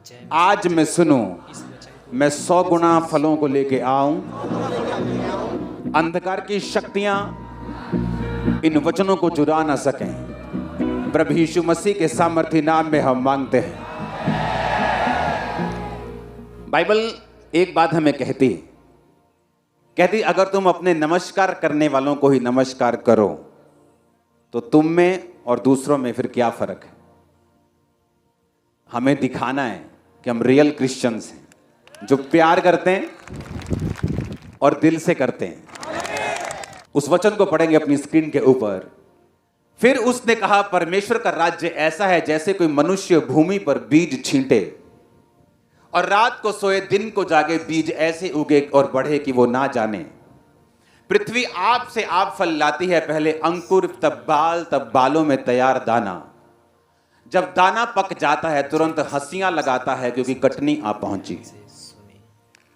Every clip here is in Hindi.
आज मैं सुनूं, मैं 100 गुना फलों को लेके आऊं। अंधकार की शक्तियां इन वचनों को चुरा ना सकें। प्रभु यीशु मसीह के सामर्थी नाम में हम मांगते हैं। बाइबल एक बात हमें कहती अगर तुम अपने नमस्कार करने वालों को ही नमस्कार करो तो तुम में और दूसरों में फिर क्या फर्क है। हमें दिखाना है कि हम रियल क्रिश्चियंस हैं, जो प्यार करते हैं और दिल से करते हैं। उस वचन को पढ़ेंगे अपनी स्क्रीन के ऊपर। फिर उसने कहा, परमेश्वर का राज्य ऐसा है जैसे कोई मनुष्य भूमि पर बीज छींटे और रात को सोए दिन को जागे, बीज ऐसे उगे और बढ़े कि वो ना जाने। पृथ्वी आप से आप फल लाती है, पहले अंकुर, तब बाल, तब बालों में तैयार दाना। जब दाना पक जाता है तुरंत हंसियां लगाता है क्योंकि कटनी आ पहुंची।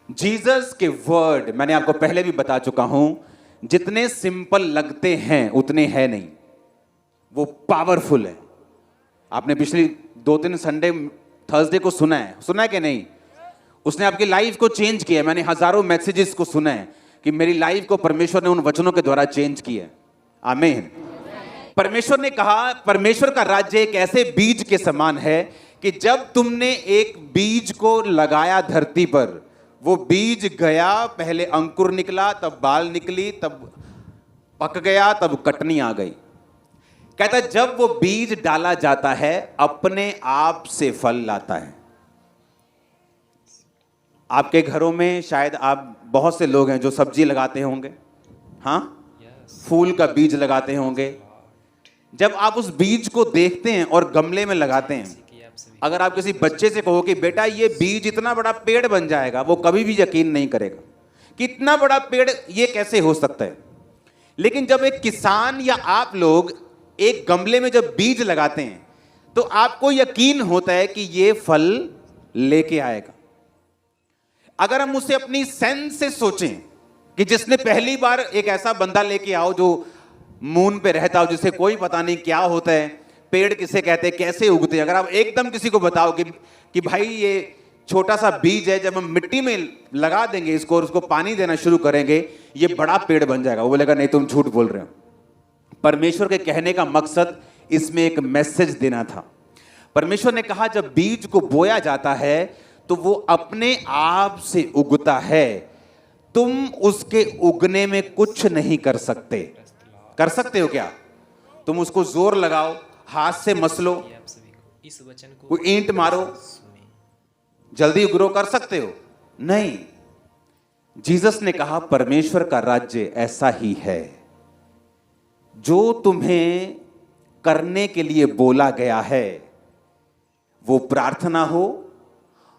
जीसस के वर्ड मैंने आपको पहले भी बता चुका हूं, जितने सिंपल लगते हैं उतने हैं नहीं, वो पावरफुल है। आपने पिछली 2-3 संडे थर्सडे को सुना है कि नहीं? उसने आपकी लाइफ को चेंज किया है। मैंने हजारों मैसेजेस को सुना है कि मेरी लाइफ को परमेश्वर ने उन वचनों के द्वारा चेंज किया है। आमीन। परमेश्वर ने कहा, परमेश्वर का राज्य एक ऐसे बीज के समान है कि जब तुमने एक बीज को लगाया धरती पर, वो बीज गया, पहले अंकुर निकला, तब बाल निकली, तब पक गया, तब कटनी आ गई। कहता है जब वो बीज डाला जाता है अपने आप से फल लाता है। आपके घरों में शायद आप बहुत से लोग हैं जो सब्जी लगाते होंगे, हाँ, फूल का बीज लगाते होंगे। जब आप उस बीज को देखते हैं और गमले में लगाते हैं, अगर आप किसी बच्चे से कहो कि बेटा ये बीज इतना बड़ा पेड़ बन जाएगा, वो कभी भी यकीन नहीं करेगा कि इतना बड़ा पेड़ ये कैसे हो सकता है। लेकिन जब एक किसान या आप लोग एक गमले में जब बीज लगाते हैं तो आपको यकीन होता है कि ये फल लेके आएगा। अगर हम उसे अपनी सेंस से सोचें कि जिसने पहली बार एक ऐसा बंदा लेके आओ जो मून पे रहता हो, जिसे कोई पता नहीं क्या होता है, पेड़ किसे कहते हैं, कैसे उगते हैं, अगर आप एकदम किसी को बताओ कि भाई ये छोटा सा बीज है, जब हम मिट्टी में लगा देंगे इसको और उसको पानी देना शुरू करेंगे ये बड़ा पेड़ बन जाएगा, वो बोलेगा नहीं तुम झूठ बोल रहे हो। परमेश्वर के कहने का मकसद इसमें एक मैसेज देना था। परमेश्वर ने कहा जब बीज को बोया जाता है तो वो अपने आप से उगता है, तुम उसके उगने में कुछ नहीं कर सकते। कर सकते हो क्या? तुम उसको जोर लगाओ, हाथ से मसलो, कोई ईंट मारो, जल्दी ग्रो कर सकते हो? नहीं। जीसस ने कहा परमेश्वर का राज्य ऐसा ही है, जो तुम्हें करने के लिए बोला गया है, वो प्रार्थना हो,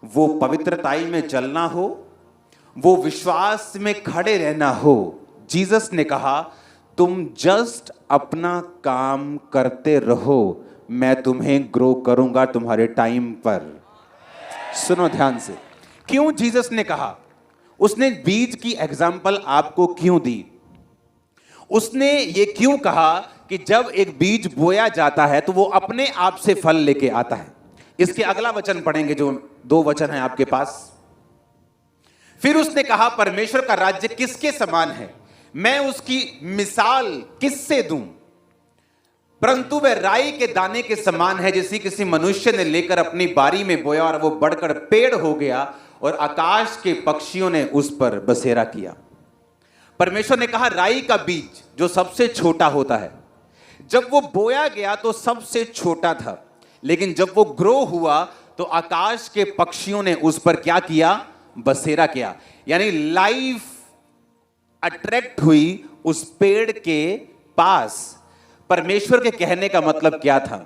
वो पवित्रताई में चलना हो, वो विश्वास में खड़े रहना हो। जीसस ने कहा तुम जस्ट अपना काम करते रहो, मैं तुम्हें ग्रो करूंगा तुम्हारे टाइम पर। सुनो ध्यान से, क्यों जीसस ने कहा? उसने बीज की एग्जाम्पल आपको क्यों दी? उसने ये क्यों कहा कि जब एक बीज बोया जाता है तो वो अपने आप से फल लेके आता है? इसके अगला वचन पढ़ेंगे, जो 2 वचन हैं आपके पास। फिर उसने कहा परमेश्वर का राज्य किसके समान है, मैं उसकी मिसाल किससे दूं? परंतु वह राई के दाने के समान है, जिसे किसी मनुष्य ने लेकर अपनी बारी में बोया और वो बढ़कर पेड़ हो गया और आकाश के पक्षियों ने उस पर बसेरा किया। परमेश्वर ने कहा राई का बीज जो सबसे छोटा होता है, जब वो बोया गया तो सबसे छोटा था, लेकिन जब वो ग्रो हुआ तो आकाश के पक्षियों ने उस पर क्या किया? बसेरा किया। यानी लाइफ अट्रैक्ट हुई उस पेड़ के पास। परमेश्वर के कहने का मतलब क्या था?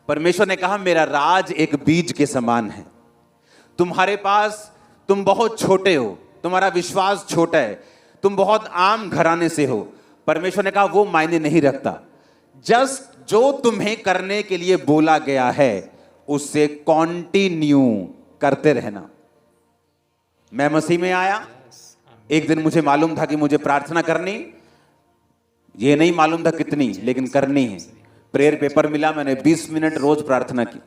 परमेश्वर ने कहा मेरा राज एक बीज के समान है। तुम्हारे पास, तुम बहुत छोटे हो, तुम्हारा विश्वास छोटा है, तुम बहुत आम घराने से हो। परमेश्वर ने कहा वो मायने नहीं रखता, जस्ट जो तुम्हें करने के लिए बोला गया है उससे कंटिन्यू करते रहना। मैं मसीह में आया, एक दिन मुझे मालूम था कि मुझे प्रार्थना करनी, ये नहीं मालूम था कितनी, लेकिन करनी है। प्रेयर पेपर मिला, मैंने 20 मिनट रोज प्रार्थना की।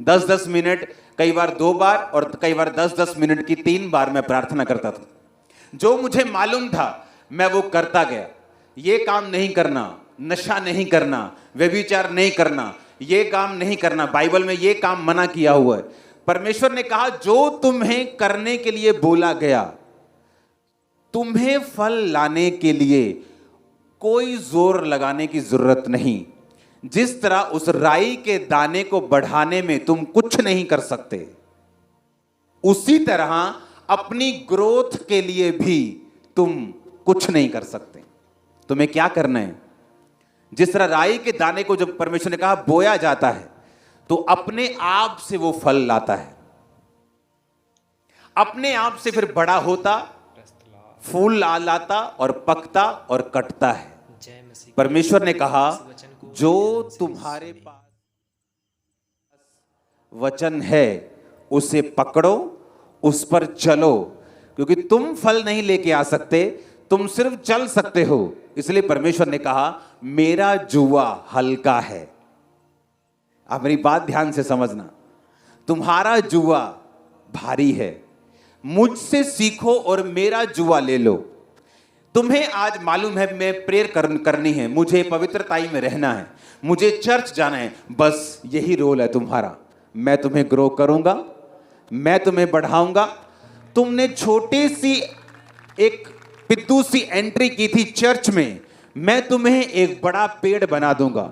10-10 मिनट, कई बार 2 बार और कई बार 10-10 मिनट की 3 बार मैं प्रार्थना करता था। जो मुझे मालूम था मैं वो करता गया। ये काम नहीं करना, नशा नहीं करना, व्यभिचार नहीं करना, ये काम नहीं करना, बाइबल में ये काम मना किया हुआ है। परमेश्वर ने कहा जो तुम्हें करने के लिए बोला गया, तुम्हें फल लाने के लिए कोई जोर लगाने की जरूरत नहीं। जिस तरह उस राई के दाने को बढ़ाने में तुम कुछ नहीं कर सकते, उसी तरह अपनी ग्रोथ के लिए भी तुम कुछ नहीं कर सकते। तुम्हें क्या करना है? जिस तरह राई के दाने को जब परमेश्वर ने कहा बोया जाता है, तो अपने आप से वो फल लाता है, अपने आप से फिर बड़ा होता, फूल लाता और पकता और कटता है। परमेश्वर ने कहा जो तुम्हारे पास वचन है उसे पकड़ो, उस पर चलो, क्योंकि तुम फल नहीं लेके आ सकते, तुम सिर्फ चल सकते हो। इसलिए परमेश्वर ने कहा मेरा जुआ हल्का है। आप मेरी बात ध्यान से समझना, तुम्हारा जुआ भारी है, मुझसे सीखो और मेरा जुआ ले लो। तुम्हें आज मालूम है मैं प्रेयर करनी है, मुझे पवित्रताई में रहना है, मुझे चर्च जाना है, बस यही रोल है तुम्हारा। मैं तुम्हें ग्रो करूंगा, मैं तुम्हें बढ़ाऊंगा। तुमने छोटी सी एक पिद्दू सी एंट्री की थी चर्च में, मैं तुम्हें एक बड़ा पेड़ बना दूंगा।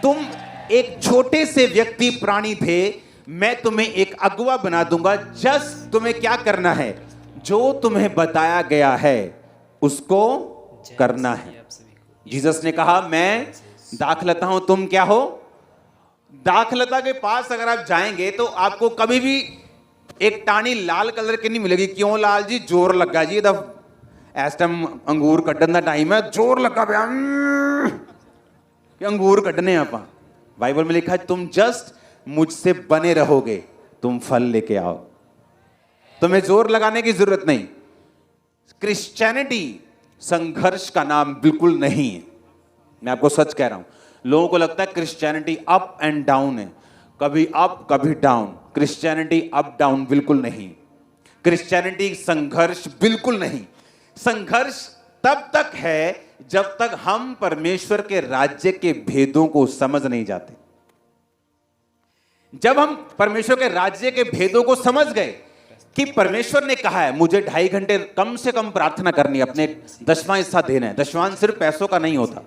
तुम एक छोटे से व्यक्ति प्राणी थे, मैं तुम्हें एक अगुवा बना दूंगा। जस्ट तुम्हें क्या करना है? जो तुम्हें बताया गया है उसको करना है। जीसस ने कहा मैं दाखलता हूं, तुम क्या हो? दाखलता के पास अगर आप जाएंगे तो आपको कभी भी एक टाणी लाल कलर की नहीं मिलेगी। क्यों लाल जी? जोर लगा जी, इस टाइम अंगूर कड्डन का टाइम है, जोर लगा पिया कि अंगूर कड्डने आपां। बाइबल में लिखा है तुम जस्ट मुझसे बने रहोगे, तुम फल लेके आओ। तुम्हें जोर लगाने की जरूरत नहीं। क्रिश्चियनिटी संघर्ष का नाम बिल्कुल नहीं है। मैं आपको सच कह रहा हूं, लोगों को लगता है क्रिश्चियनिटी अप एंड डाउन है, कभी अप कभी डाउन। क्रिश्चियनिटी अप डाउन बिल्कुल नहीं। क्रिश्चियनिटी संघर्ष बिल्कुल नहीं। संघर्ष तब तक है जब तक हम परमेश्वर के राज्य के भेदों को समझ नहीं जाते। जब हम परमेश्वर के राज्य के भेदों को समझ गए कि परमेश्वर ने कहा है मुझे 2.5 घंटे कम से कम प्रार्थना करनी है, अपने 10वां हिस्सा देना है। दशवां सिर्फ पैसों का नहीं होता,